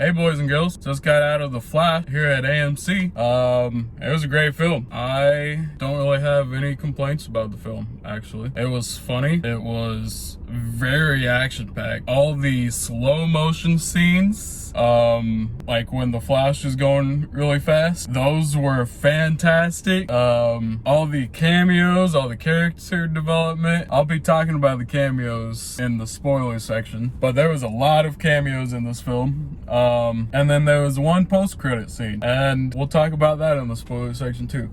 Hey boys and girls, just got out of The Flash here at AMC. It was a great film. I don't really have any complaints about the film, actually. It was funny. It was very action-packed. All the slow motion scenes, like when the Flash is going really fast, those were fantastic. All the cameos, all the character development. I'll be talking about the cameos in the spoiler section, but there was a lot of cameos in this film. And then there was one post-credit scene, and we'll talk about that in the spoiler section too.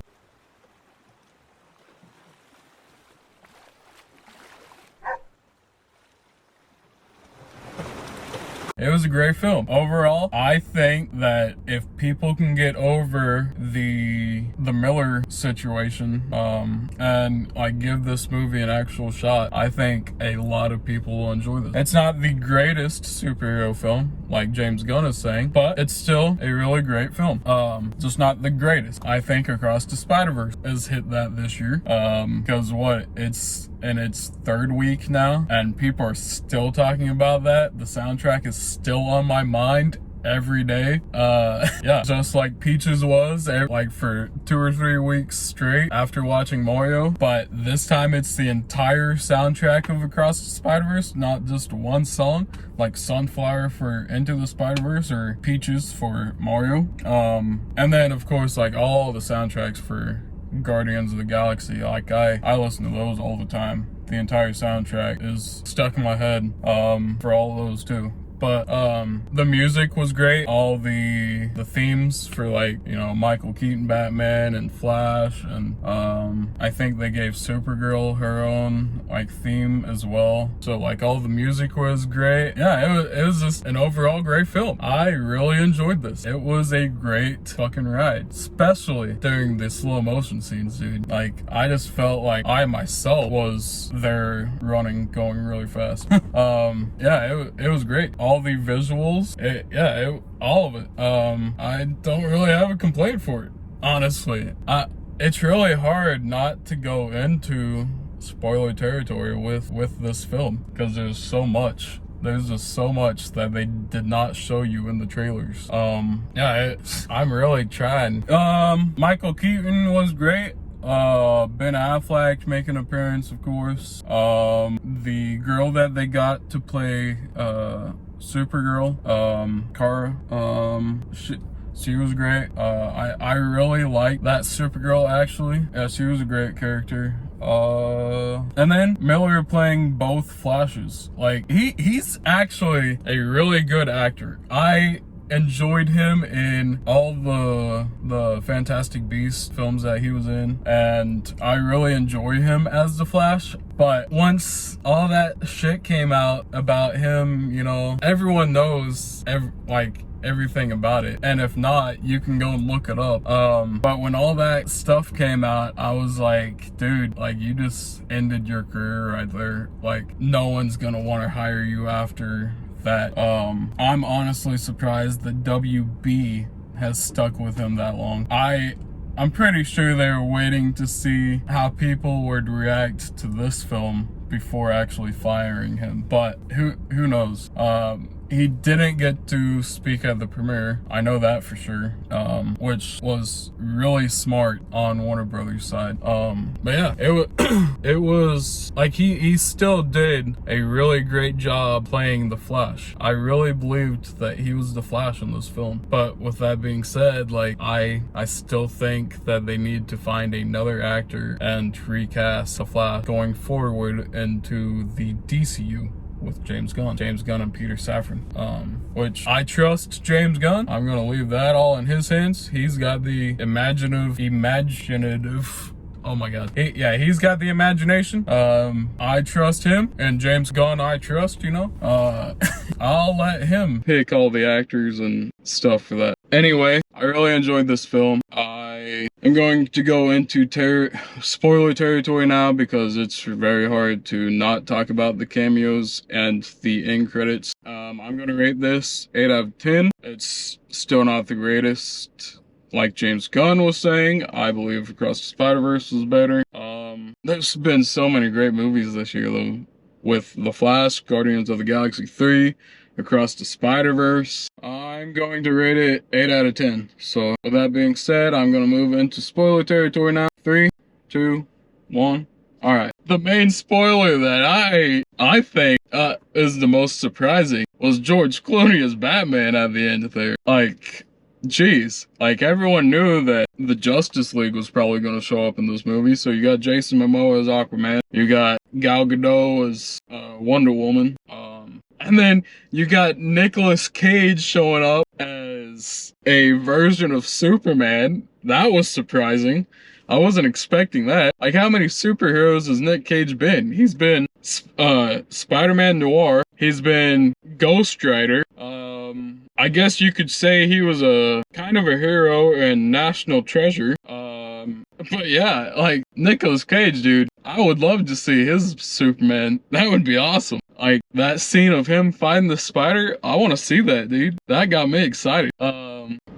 It was a great film. Overall, I think that if people can get over the Miller situation, and like give this movie an actual shot, I think a lot of people will enjoy this. It's not the greatest superhero film, like James Gunn is saying, but it's still a really great film. Just not the greatest. I think Across the Spider-Verse has hit that this year, because it's in its third week now, and people are still talking about that. The soundtrack is still on my mind every day. Yeah, just like Peaches was, like for 2 or 3 weeks straight after watching Mario. But this time it's the entire soundtrack of Across the Spider-Verse, not just one song, like Sunflower for Into the Spider-Verse or Peaches for Mario. And then of course like all the soundtracks for Guardians of the Galaxy. Like I listen to those all the time. The entire soundtrack is stuck in my head for all those too. But the music was great. All the themes for, like, you know, Michael Keaton Batman and Flash, and I think they gave Supergirl her own like theme as well. So like all the music was great. Yeah, it was just an overall great film. I really enjoyed this. It was a great fucking ride, especially during the slow motion scenes, dude. Like I just felt like I myself was there running, going really fast. Yeah, it was great. All the visuals, all of it. I don't really have a complaint for it, honestly. It's really hard not to go into spoiler territory with this film, because there's so much. There's just so much that they did not show you in the trailers. Yeah, I'm really trying. Michael Keaton was great. Ben Affleck making an appearance, of course. The girl that they got to play Supergirl, Kara, she was great. I really liked that Supergirl, actually. Yeah, she was a great character. And then Miller playing both Flashes. Like he's actually a really good actor. I enjoyed him in all the Fantastic Beasts films that he was in, and I really enjoy him as the Flash. But once all that shit came out about him, you know, everyone knows everything about it, and if not, you can go and look it up. But when all that stuff came out, I was like, dude, like you just ended your career right there. Like no one's gonna want to hire you after that. I'm honestly surprised that WB has stuck with him that long. I'm pretty sure they were waiting to see how people would react to this film before actually firing him, but who knows. He didn't get to speak at the premiere, I know that for sure, which was really smart on Warner Brothers' side. But yeah, it was like he still did a really great job playing the Flash. I really believed that he was the Flash in this film. But with that being said, like I still think that they need to find another actor and recast the Flash going forward into the DCEU with James Gunn and Peter Safran, which I trust James Gunn. I'm gonna leave that all in his hands. He's got the imaginative, oh my god, he's got the imagination. I trust him, and James Gunn I trust, you know. I'll let him pick all the actors and stuff for that. Anyway, I really enjoyed this film. I am going to go into spoiler territory now, because it's very hard to not talk about the cameos and the end credits. I'm gonna rate this 8 out of 10. It's still not the greatest. Like James Gunn was saying, I believe Across the Spider-Verse was better. There's been so many great movies this year though, with The Flash, Guardians of the Galaxy 3, Across the Spider-Verse. I'm going to rate it 8 out of 10. So with that being said, I'm going to move into spoiler territory now. 3, 2, 1. All right. The main spoiler that I think is the most surprising was George Clooney as Batman at the end there. Like, jeez. Like, everyone knew that the Justice League was probably going to show up in this movie. So you got Jason Momoa as Aquaman. You got Gal Gadot as Wonder Woman. And then you got Nicolas Cage showing up as a version of Superman. That was surprising. I wasn't expecting that. Like, how many superheroes has Nick Cage been? He's been Spider-Man Noir. He's been Ghost Rider. I guess you could say he was a kind of a hero and national treasure. But yeah, like, Nicolas Cage, dude, I would love to see his Superman. That would be awesome. Like, that scene of him fighting the spider, I want to see that, dude. That got me excited.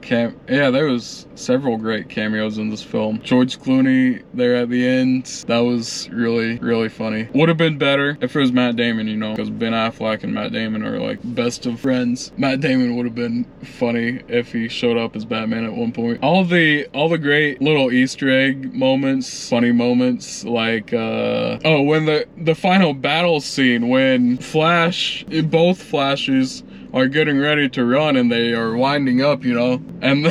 Yeah, there was several great cameos in this film. George Clooney there at the end, that was really, really funny. Would have been better if it was Matt Damon, you know, because Ben Affleck and Matt Damon are like best of friends. Matt Damon would have been funny if he showed up as Batman at one point. All the great little Easter egg moments, funny moments, like when the final battle scene when both Flashes are getting ready to run and they are winding up, you know, and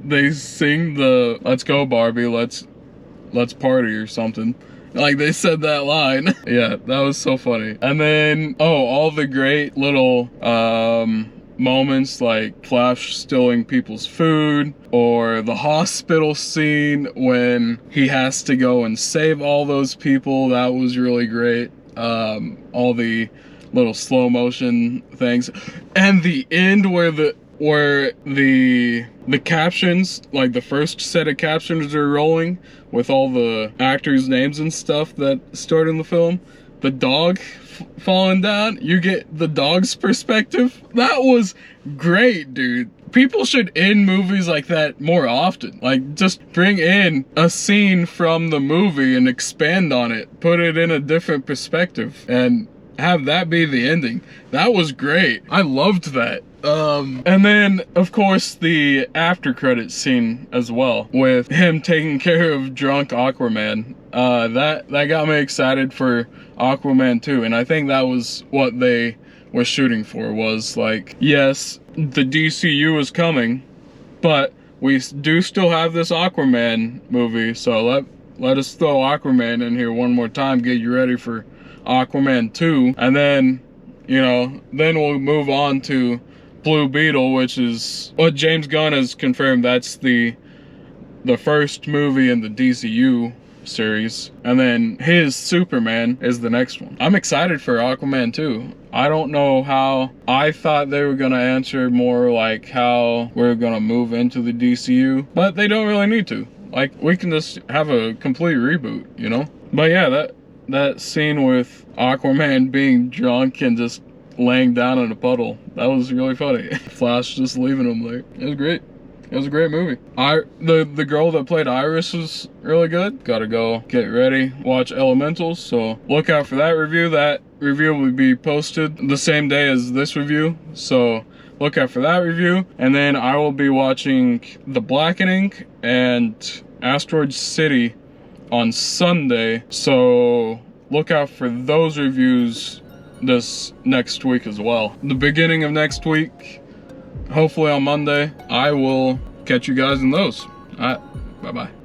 they sing the "Let's go Barbie, let's party" or something. Like, they said that line. Yeah, that was so funny. And then all the great little moments, like Flash stealing people's food, or the hospital scene when he has to go and save all those people. That was really great. All the little slow motion things, and the end where the captions, like the first set of captions are rolling with all the actors' names and stuff that start in the film. The dog falling down, you get the dog's perspective. That was great, dude. People should end movies like that more often. Like, just bring in a scene from the movie and expand on it. Put it in a different perspective and have that be the ending. That was great. I loved that. And then, of course, the after credits scene as well, with him taking care of drunk Aquaman. That got me excited for Aquaman 2, and I think that was what they were shooting for, was like, yes, the DCEU is coming, but we do still have this Aquaman movie, so let us throw Aquaman in here one more time, get you ready for Aquaman 2, and then, you know, then we'll move on to Blue Beetle, which is what James Gunn has confirmed. That's the first movie in the DCU series, and then his Superman is the next one. I'm excited for Aquaman 2. I don't know how. I thought they were gonna answer more like how we're gonna move into the DCU, but they don't really need to. Like, we can just have a complete reboot, you know? But yeah, that scene with Aquaman being drunk and just laying down in a puddle, that was really funny. Flash just leaving him there. It was great. It was a great movie. The girl that played Iris was really good. Gotta go get ready, watch Elementals, so look out for that review. That review will be posted the same day as this review, so look out for that review. And then I will be watching The Blackening and Asteroid City on Sunday, so look out for those reviews this next week as well. The beginning of next week, hopefully on Monday, I will catch you guys in those. All right, bye-bye.